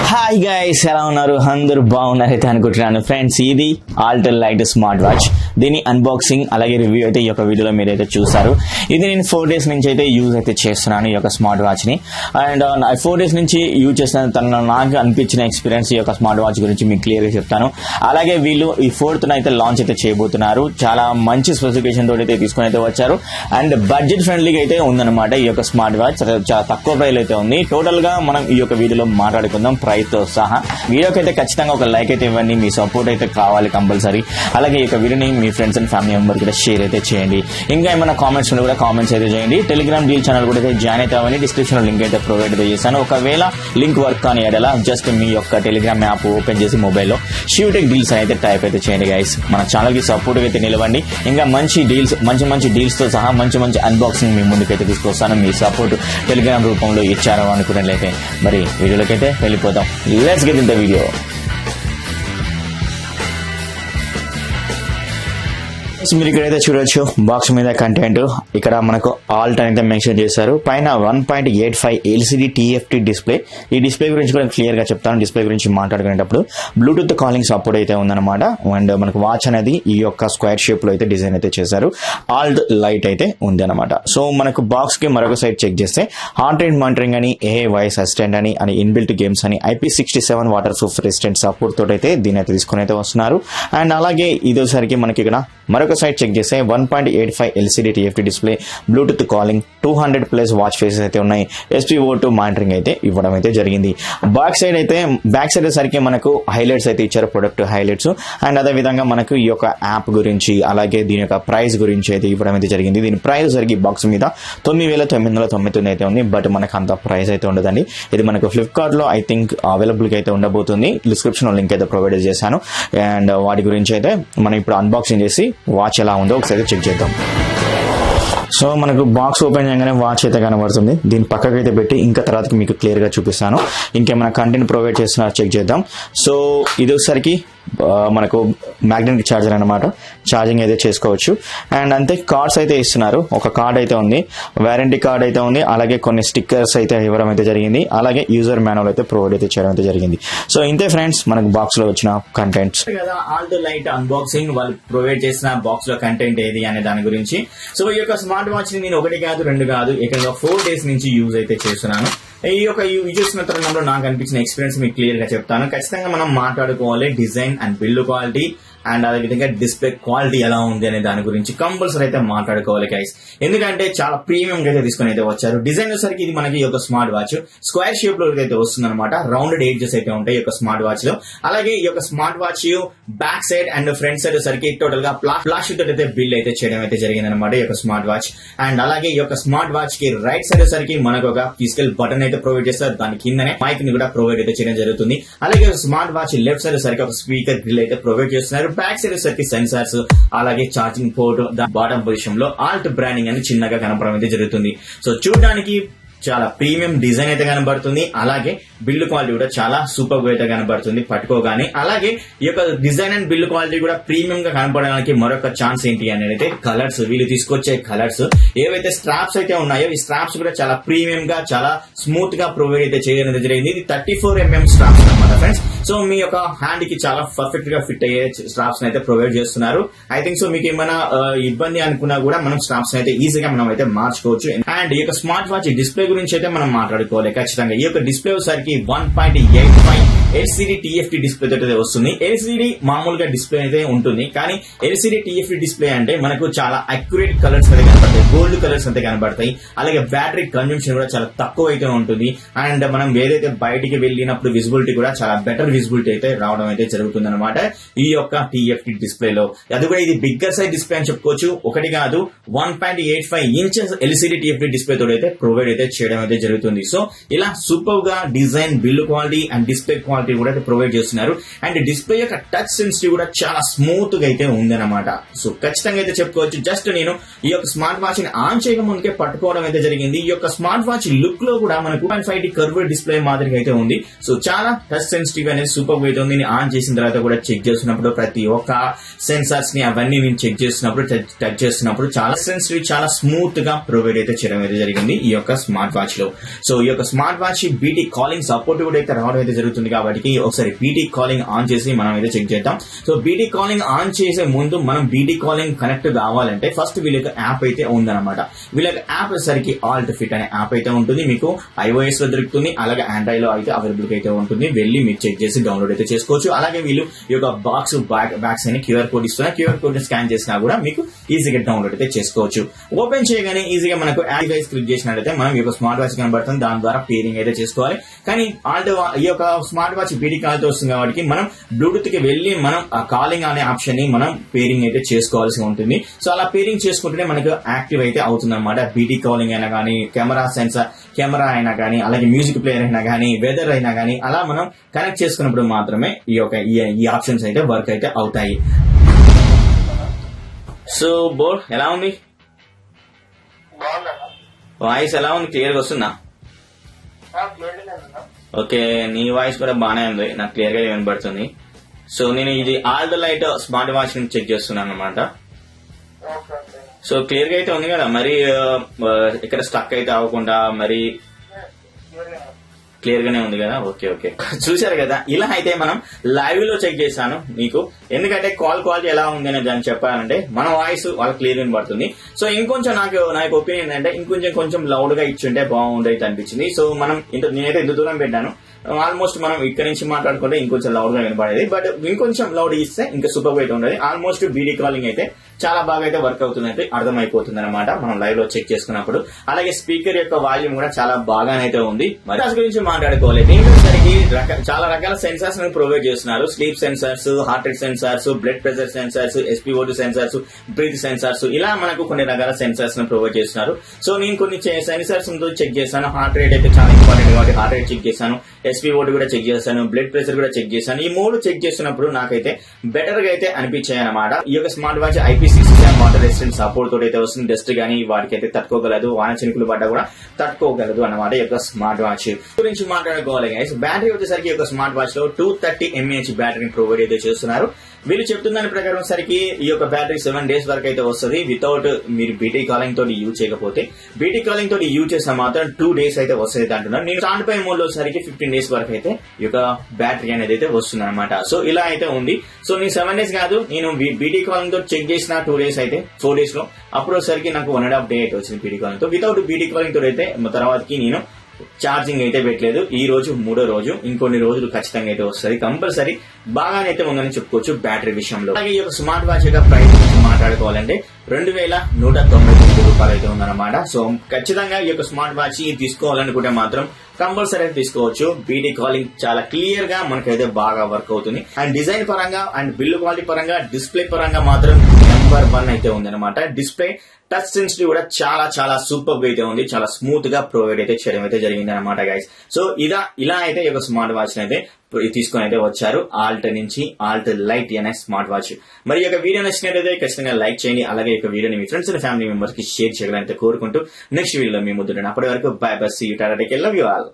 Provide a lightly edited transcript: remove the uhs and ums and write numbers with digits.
Hi guys, ఎలా ఉన్నారు? అందరూ బాగున్నారైతే అనుకుంటున్నాను ఫ్రెండ్స్. ఇది ఆల్ట్ లైట్ స్మార్ట్ వాచ్. దీని అన్బాక్సింగ్ అలాగే రివ్యూ అయితే ఈ యొక్క వీడియోలో మీరైతే చూస్తారు. ఇది నేను 4 days నుంచి అయితే యూజ్ అయితే చేస్తున్నాను ఈ యొక్క స్మార్ట్ వాచ్ ని. అండ్ 4 days నుంచి యూజ్ చేస్తున్న నాకు అనిపించిన ఎక్స్పీరియన్స్ ఈ యొక్క స్మార్ట్ వాచ్ గురించి మీకు క్లియర్ గా చెప్తాను. అలాగే వీళ్ళు ఈ 4th అయితే లాంచ్ అయితే చేయబోతున్నారు. చాలా మంచి స్పెసిఫికేషన్ తోటి అయితే తీసుకుని అయితే వచ్చారు. అండ్ బడ్జెట్ ఫ్రెండ్లీగా అయితే ఉందన్నమాట ఈ యొక్క స్మార్ట్ వాచ్. చాలా తక్కువ ప్రైస్ అయితే ఉంది. టోటల్ గా మనం ఈ యొక్క వీడియోలో మాట్లాడుకుందాం ప్రైస్ తో సహా. వీడియోకి అయితే ఖచ్చితంగా ఒక లైక్ అయితే ఇవ్వండి, మీ సపోర్ట్ అయితే కావాలి కంపల్సరీ. అలాగే ఈ యొక్క వీడియోని మీ ఫ్రెండ్స్ అండ్ ఫ్యామిలీ మెంబర్ కూడా షేర్ అయితే చేయండి. ఇంకా ఏమైనా కామెంట్స్ కూడా కామెంట్స్ అయితే చేయండి. టెలిగ్రామ్ డీల్ ఛానల్ కూడా అయితే జాయిన్ అయితే అవ్వండి. డిస్క్రిప్షన్ లో లింక్ అయితే ప్రొవైడ్ అయితే చేశాను. ఒకవేళ లింక్ వర్క్ కానీ ఎడలా జస్ట్ మీ యొక్క టెలిగ్రామ్ యాప్ ఓపెన్ చేసి మొబైల్లో శివటెక్ డీల్స్ అయితే టైప్ అయితే చేయండి గైస్. మన ఛానల్ కి సపోర్ట్ అయితే నిలవండి. ఇంకా మంచి డీల్స్ తో సహా మంచి అన్బాక్సింగ్ మీ ముందుకైతే తీసుకొస్తాను. మీ సపోర్ట్ టెలిగ్రామ్ రూపంలో ఇచ్చారు అనుకున్నట్లయితే మరి వీడియోలోకి అయితే వెళ్ళిపోతాం. Let's get in the video. మీరు ఇక్కడైతే చూడొచ్చు బాక్స్ మీద కంటెంట్. ఇక్కడ మనకు ఆల్ట్ అయితే మెన్షన్ చేశారు. పైన 1.85 LCD TFT డిస్ప్లే. ఈ డిస్ప్లే గురించి కూడా క్లియర్ గా చెప్తాను. డిస్ప్లే గురించి మాట్లాడుకునేటప్పుడు బ్లూటూత్ కాలింగ్ సపోర్ట్ అయితే ఉందన్నమాట. అండ్ మనకు వాచ్ అనేది ఈ యొక్క స్క్వేర్ షేప్ లో అయితే డిజైన్ అయితే చేశారు. ఆల్ట్ లైట్ అయితే ఉంది అనమాట. సో మనకు బాక్స్ కి మరొక సైడ్ చెక్ చేస్తే హార్ట్ రేట్ మానిటరింగ్ అని, AI వాయిస్ అసిస్టెంట్ అని, ఇన్బిల్ట్ గేమ్స్ అని, IP67 water proof resistant support తోటి అయితే దీని అయితే తీసుకుని అయితే వస్తున్నారు. అండ్ అలాగే ఇదోసరికి మనకి ఇక్కడ మరొక సైడ్ చెక్ చేస్తే 1.85 LCD TFT display, Bluetooth calling, 200+ watch faces అయితే ఉన్నాయి. SpO2 మానిటరింగ్ అయితే ఇవ్వడం అయితే జరిగింది. బ్యాక్ సైడ్ సరికి మనకు హైలైట్స్ అయితే ఇచ్చారు, ప్రొడక్ట్ హైలైట్స్. అండ్ అదే విధంగా మనకు ఈ యొక్క యాప్ గురించి అలాగే దీని యొక్క ప్రైస్ గురించి అయితే ఇవ్వడం అయితే జరిగింది. దీని ప్రైస్ సరికి బాక్స్ మీద 9,999 అయితే ఉంది. బట్ మనకు అంత ప్రైస్ అయితే ఉండదండి. ఇది మనకు ఫ్లిప్కార్ట్ లో ఐ థింక్ అవైలబుల్ గా అయితే ఉండబోతుంది. డిస్క్రిప్షన్ లో లింక్ అయితే ప్రొవైడ్ చేశాను. అండ్ వాటి గురించి అయితే మనం ఇప్పుడు అన్బాక్సింగ్ చేసి వాచ్ ఎలా ఉందో ఒకసారి చెక్ చేద్దాం. సో మనకు బాక్స్ ఓపెన్ చేయగానే వాచ్ అయితే కనబడుతుంది. దీని పక్కకి అయితే పెట్టి ఇంకా తర్వాత మీకు క్లియర్ గా చూపిస్తాను. ఇంకేమైనా కంటెంట్ ప్రొవైడ్ చేస్తున్నా చెక్ చేద్దాం. సో ఇది ఒకసారికి మనకు మ్యాగ్నెటిక్ ఛార్జర్ అనమాట. ఛార్జింగ్ అయితే చేసుకోవచ్చు. అండ్ అంతే కార్డ్స్ అయితే ఇస్తున్నారు. ఒక కార్డ్ అయితే ఉంది, వారంటీ కార్డ్ అయితే ఉంది. అలాగే కొన్ని స్టిక్కర్స్ అయితే ఇవ్వడం అయితే జరిగింది. అలాగే యూజర్ మాన్యువల్ అయితే ప్రొవైడ్ అయితే చేయడం అయితే జరిగింది. సో ఇంతే ఫ్రెండ్స్ మనకు బాక్స్ లో వచ్చిన కంటెంట్స్ కదా. ఆల్ట్ లైట్ అన్బాక్సింగ్ వాళ్ళు ప్రొవైడ్ చేసిన బాక్స్ లో కంటెంట్ ఏది అనే దాని గురించి. సో ఈ యొక్క స్మార్ట్ వాచ్ ని నేను 1 కాదు 2 కాదు ఏకంగా 4 days నుంచి యూజ్ అయితే చేస్తున్నాను. ఈ యొక్క యూజ్ చేసిన తరుణంలో నాకు అనిపించిన ఎక్స్పీరియన్స్ మీకు క్లియర్ గా చెప్తాను. ఖచ్చితంగా మనం మాట్లాడుకోవాలి design and build quality and అదే విధంగా డిస్ప్లే క్వాలిటీ ఎలా ఉంది అనే దాని గురించి కంపల్సరీ అయితే మాట్లాడుకోవాలి గైస్. ఎందుకంటే చాలా ప్రీమియం గా అయితే తీసుకుని అయితే వచ్చారు. డిజైన్ వచ్చేసరికి ఇది మనకి ఒక స్మార్ట్ వాచ్ స్క్వేర్ షేప్ లో అయితే వస్తుంది అనమాట. రౌండెడ్ ఎడ్జెస్ అయితే ఉంటాయి ఈ యొక్క స్మార్ట్ వాచ్ లో. అలాగే ఈ యొక్క smart watch back side and front side వచ్చేసరికి టోటల్ గా ప్లాస్టిక్ తోటి అయితే బిల్డ్ అయితే చేయడం అయితే జరిగింది అనమాట ఈ యొక్క స్మార్ట్ వాచ్. అండ్ అలాగే ఈ యొక్క స్మార్ట్ వాచ్ కి రైట్ సైడ్ వచ్చేసరికి మనకు ఒక ఫిజికల్ బటన్ అయితే ప్రొవైడ్ చేస్తారు. దాని కిందనే మైక్ ని కూడా ప్రొవైడ్ అయితే చేయడం జరుగుతుంది. అలాగే స్మార్ట్ వాచ్ లెఫ్ట్ సైడ్ వచ్చేసరికి ఒక స్పీకర్ గ్రిల్ అయితే ప్రొవైడ్ చేస్తున్నారు. బ్యాక్ సైడ్ వచ్చేసరికి సెన్సార్స్ అలాగే ఛార్జింగ్ పోర్ట్ బాటమ్ పొజిషన్ లో ఆల్ట్ బ్రాండింగ్ అని చిన్నగా కనపడడం అయితే జరుగుతుంది. సో చూడడానికి చాలా ప్రీమియం డిజైన్ అయితే కనబడుతుంది. అలాగే బిల్డ్ క్వాలిటీ కూడా చాలా సూపర్ గా అయితే కనబడుతుంది పట్టుకోగానే. అలాగే ఈ యొక్క డిజైన్ అండ్ బిల్డ్ క్వాలిటీ కూడా ప్రీమియం గా కనపడడానికి మరొక ఛాన్స్ ఏంటి అనేది అయితే కలర్స్. వీళ్ళు తీసుకొచ్చే కలర్స్ ఏవైతే స్ట్రాప్స్ అయితే ఉన్నాయో ఈ స్ట్రాప్స్ కూడా చాలా ప్రీమియం గా చాలా స్మూత్ గా ప్రొవైడ్ అయితే చేయడం జరిగింది. ఇది 34mm స్ట్రాప్స్ అనమాట ఫ్రెండ్స్. సో మీ యొక్క హ్యాండ్ కి చాలా పర్ఫెక్ట్ గా ఫిట్ అయ్యే స్ట్రాప్స్ అయితే ప్రొవైడ్ చేస్తున్నారు. ఐ థింక్ సో మీకు ఏమైనా ఇబ్బంది అనుకున్నా కూడా మనం స్ట్రాప్స్ అయితే ఈజీగా మనం అయితే మార్చుకోవచ్చు. అండ్ ఈ యొక్క స్మార్ట్ వాచ్ డిస్ప్లే గురించి అయితే మనం మాట్లాడుకోవాలి ఖచ్చితంగా. ఈ యొక్క డిస్ప్లే సరికి 1.85 LCD TFT డిస్ప్లే తోటి వస్తుంది. LCD మామూలుగా డిస్ప్లే అయితే ఉంటుంది, కానీ LCD TFT డిస్ప్లే అంటే మనకు చాలా అక్యురేట్ కలర్స్ అయితే కనబడతాయి, గోల్డ్ కలర్స్ అయితే కనబడతాయి. అలాగే బ్యాటరీ కన్జంప్షన్ కూడా చాలా తక్కువ అయితే ఉంటుంది. అండ్ మనం ఏదైతే బయటికి వెళ్ళినప్పుడు విజిబిలిటీ కూడా చాలా బెటర్ విజిబిలిటీ అయితే రావడం అయితే జరుగుతుంది అనమాట ఈ యొక్క TFT డిస్ప్లే లో. అది కూడా ఇది బిగ్గర్ సైజ్ డిస్ప్లే అని చెప్పుకోవచ్చు. ఒకటి కాదు 1.85 inches LCD TFT డిస్ప్లే తోటి అయితే ప్రొవైడ్ అయితే చేయడం అయితే జరుగుతుంది. సో ఇలా సూపర్ గా design build quality and display quality కూడా ప్రొవైడ్ చేస్తున్నారు. అండ్ డిస్ప్లే యొక్క టచ్ సెన్సిటివ్ కూడా చాలా స్మూత్ గా అయితే ఉందన్నమాట. సో ఖచ్చితంగా అయితే చెప్పుకోవచ్చు. జస్ట్ నేను ఈ యొక్క స్మార్ట్ వాచ్ ని ఆన్ చేయక ముందుకే పట్టుకోవడం అయితే జరిగింది. ఈ యొక్క స్మార్ట్ వాచ్ లుక్ లో కూడా మనకు 2.5D కర్వ్డ్ డిస్ప్లే మాదిరిగా అయితే ఉంది. సో చాలా టచ్ సెన్సిటివ్ అనేది సూపర్ అయితే ఉంది. ఆన్ చేసిన తర్వాత కూడా చెక్ చేస్తున్నప్పుడు ప్రతి ఒక్క సెన్సార్స్ ని అవన్నీ నేను చెక్ చేస్తున్నప్పుడు టచ్ చేస్తున్నప్పుడు చాలా సెన్సిటివ్, చాలా స్మూత్ గా ప్రొవైడ్ అయితే చేయడం అయితే జరిగింది ఈ యొక్క స్మార్ట్ వాచ్ లో. సో ఈ యొక్క smart watch BT calling support కూడా అయితే రావడం అయితే జరుగుతుంది కాబట్టి ఒకసారి బీటీ కాలింగ్ ఆన్ చేసి మనం అయితే చెక్ చేద్దాం. సో బీటీ కాలింగ్ ఆన్ చేసే ముందు మనం బీటీ కాలింగ్ కనెక్ట్ కావాలంటే ఫస్ట్ వీళ్ళ యాప్ అయితే ఉందన్నమాట. వీళ్ళ యాప్ వచ్చేసరికి ఆల్ట్ ఫిట్ అనే యాప్ అయితే ఉంటుంది. మీకు iOS లో దొరుకుతుంది, అలాగే ఆండ్రాయిడ్ లో అయితే అవైలబుల్ అయితే ఉంటుంది. వెళ్ళి మీరు చెక్ చేసి డౌన్లోడ్ అయితే చేసుకోవచ్చు. అలాగే వీళ్ళు ఈ యొక్క బ్యాక్స్ అని క్యూఆర్ కోడ్ ఇస్తున్నారు. క్యూఆర్ కోడ్ ని స్కాన్ చేసినా కూడా మీకు ఈజీగా డౌన్లోడ్ అయితే చేసుకోవచ్చు. ఓపెన్ చేయగానే ఈజీగా మనకు డివైస్ క్లిక్ చేసినట్లయితే మనం ఈ యొక్క స్మార్ట్ వాచ్ కనబడుతుంది. దాని ద్వారా పేరింగ్ అయితే చేసుకోవాలి. కానీ ఈ యొక్క స్మార్ట్ వాచ్ బీటీ కాల్ తో వస్తుంది కాబట్టి మనం బ్లూటూత్ కి వెళ్ళి మనం ఆ కాలింగ్ అనే ఆప్షన్ ని మనం పేరింగ్ అయితే చేసుకోవాల్సి ఉంటుంది. సో అలా పేరింగ్ చేసుకుంటేనే మనకు యాక్టివ్ అయితే అవుతుంది అనమాట. బీటీ కాలింగ్ అయినా కానీ, కెమెరా అయినా కానీ, అలాగే మ్యూజిక్ ప్లేయర్ అయినా కానీ, వెదర్ అయినా కానీ, అలా మనం కనెక్ట్ చేసుకున్నప్పుడు మాత్రమే ఈ ఆప్షన్స్ అయితే వర్క్ అయితే అవుతాయి. సో బోర్డ్ ఎలా ఉంది? వాయిస్ ఎలా ఉంది? క్లియర్ గా వస్తుందా? ఓకే, నీ వాయిస్ కూడా బానే ఉంది, నాకు క్లియర్ గా వినబడుతుంది. సో నేను ఇది ఆల్ట్ లైట్ స్మార్ట్ వాచ్ నుంచి చెక్ చేస్తున్నాను అనమాట. సో క్లియర్ గా అయితే ఉంది కదా, మరి ఇక్కడ స్టక్ అయితే అవ్వకుండా మరి క్లియర్ గానే ఉంది కదా. ఓకే ఓకే, చూసారు కదా, ఇలా అయితే మనం లైవ్ లో చెక్ చేశాను మీకు. ఎందుకంటే కాల్ క్వాలిటీ ఎలా ఉంది అనేది దాన్ని చెప్పాలంటే మన వాయిస్ వాళ్ళకి క్లియర్ వినబడుతుంది. సో ఇంకొంచెం నాకు ఒపీనియన్ ఏంటంటే ఇంకొంచెం లౌడ్ గా ఇచ్చుంటే బాగుండేది అనిపించింది. సో నేనైతే ఇంత దూరం పెట్టాను. ఆల్మోస్ట్ మనం ఇక్కడ నుంచి మాట్లాడుకుంటే ఇంకొంచెం లౌడ్ గా వినపడేది, బట్ ఇంకొంచెం లౌడ్ ఇస్తే ఇంకా సూపర్ అయితే ఉండేది. ఆల్మోస్ట్ వీడియో కాలింగ్ అయితే చాలా బాగా అయితే వర్క్ అవుతుంది అయితే అర్థమైపోతుంది అనమాట మనం లైవ్ లో చెక్ చేసుకున్నప్పుడు. అలాగే స్పీకర్ యొక్క వాల్యూమ్ కూడా చాలా బాగానైతే ఉంది. మరి దాని గురించి మాట్లాడుకోవాలి. దీనికి చాలా రకాల సెన్సార్స్ ప్రొవైడ్ చేస్తున్నారు. Sleep sensors, heart rate sensors, blood pressure sensors, SpO2 sensors, breath sensors, ఇలా మనకు కొన్ని రకాల సెన్సార్స్ ప్రొవైడ్ చేస్తున్నారు. సో నేను కొన్ని సెన్సార్స్ చెక్ చేశాను. హార్ట్ రేట్ అయితే చాలా ఇంపార్టెంట్ కాబట్టి హార్ట్ రేట్ చెక్ చేశాను, SpO2 కూడా చెక్ చేశాను, బ్లడ్ ప్రెషర్ కూడా చెక్ చేశాను. ఈ 3 చెక్ చేస్తున్నప్పుడు నాకైతే బెటర్ గా అయితే అనిపించాయి అనమాట. ఈ యొక్క smart watch IP67 water resistant support తోటి అయితే వస్తుంది. డస్ట్ గానీ వాటికి అయితే తట్టుకోగలదు, వాన చినుకులు పడ్డా కూడా తట్టుకోగలదు అన్నమాట ఈ యొక్క స్మార్ట్ వాచ్ గురించి మాట్లాడుకోవాలి. గైస్ బ్యాటరీ వచ్చేసరికి ఈ యొక్క స్మార్ట్ వాచ్ లో 230 mAh బ్యాటరీని ప్రొవైడ్ అయితే చేస్తున్నారు. వీళ్ళు చెప్తున్న దాని ప్రకారం సరికి ఈ యొక్క బ్యాటరీ 7 days వరకు అయితే వస్తుంది వితౌట్ మీరు బీటీ కాలింగ్ తోటి యూజ్ చేయకపోతే. బీటీ కాలింగ్ తోటి యూజ్ చేసిన మాత్రం 2 days అయితే వస్తుంది అంటున్నారు. నేను స్టాండ్ బై మోడ్ లో సరికి 15 days వరకు అయితే ఈ యొక్క బ్యాటరీ అనేది అయితే వస్తుంది అనమాట. సో ఇలా అయితే ఉంది. సో నేను 7 days కాదు, నేను బీటీ కాలింగ్ తో చెక్ చేసిన 2 days అయితే 4 days లో అప్పుడు వచ్చేసరికి నాకు 1.5 day అయితే వచ్చింది బీటీ కాలింగ్ తో. వితౌట్ బీటీ కాలింగ్ తో అయితే తర్వాతకి నేను ఛార్జింగ్ అయితే పెట్టలేదు. ఈ రోజు 3వ రోజు, ఇంకొన్ని రోజులు ఖచ్చితంగా అయితే వస్తుంది కంపల్సరీ. బాగానైతే ఉందని చెప్పుకోవచ్చు బ్యాటరీ విషయంలో. అలాగే ఈ యొక్క స్మార్ట్ వాచ్ యొక్క ప్రైస్ గురించి మాట్లాడుకోవాలంటే 2199 రూపాయలు అయితే ఉందన్నమాట. సో ఖచ్చితంగా ఈ యొక్క స్మార్ట్ వాచ్ తీసుకోవాలనుకుంటే మాత్రం కంపల్సరీ తీసుకోవచ్చు. బీటీ కాలింగ్ చాలా క్లియర్ గా మనకైతే బాగా వర్క్ అవుతుంది. అండ్ డిజైన్ పరంగా అండ్ బిల్డ్ క్వాలిటీ పరంగా, డిస్ప్లే పరంగా మాత్రం నెంబర్ 1 అయితే ఉంది అనమాట. డిస్ప్లే టచ్ సెన్సిటివ్ కూడా చాలా సూపర్ అయితే ఉంది. చాలా స్మూత్ గా ప్రొవైడ్ అయితే చేయడం అయితే జరిగింది అనమాట గైస్. సో ఇలా అయితే ఈ యొక్క స్మార్ట్ వాచ్ అయితే తీసుకొని అయితే వచ్చారు ఆల్ట్ నుంచి, ఆల్ట్ లైట్ అనే స్మార్ట్ వాచ్. మరి ఈ యొక్క వీడియో నచ్చినట్లయితే ఖచ్చితంగా లైక్ చేయండి. అలాగే ఈ యొక్క వీడియోని మీ ఫ్రెండ్స్ అండ్ ఫ్యామిలీ మెంబర్స్ కి షేర్ చేయాలని కోరుకుంటూ నెక్స్ట్ వీడియోలో మీ ముందు. అప్పటి వరకు bye bye, see you, tata, take care, love you all.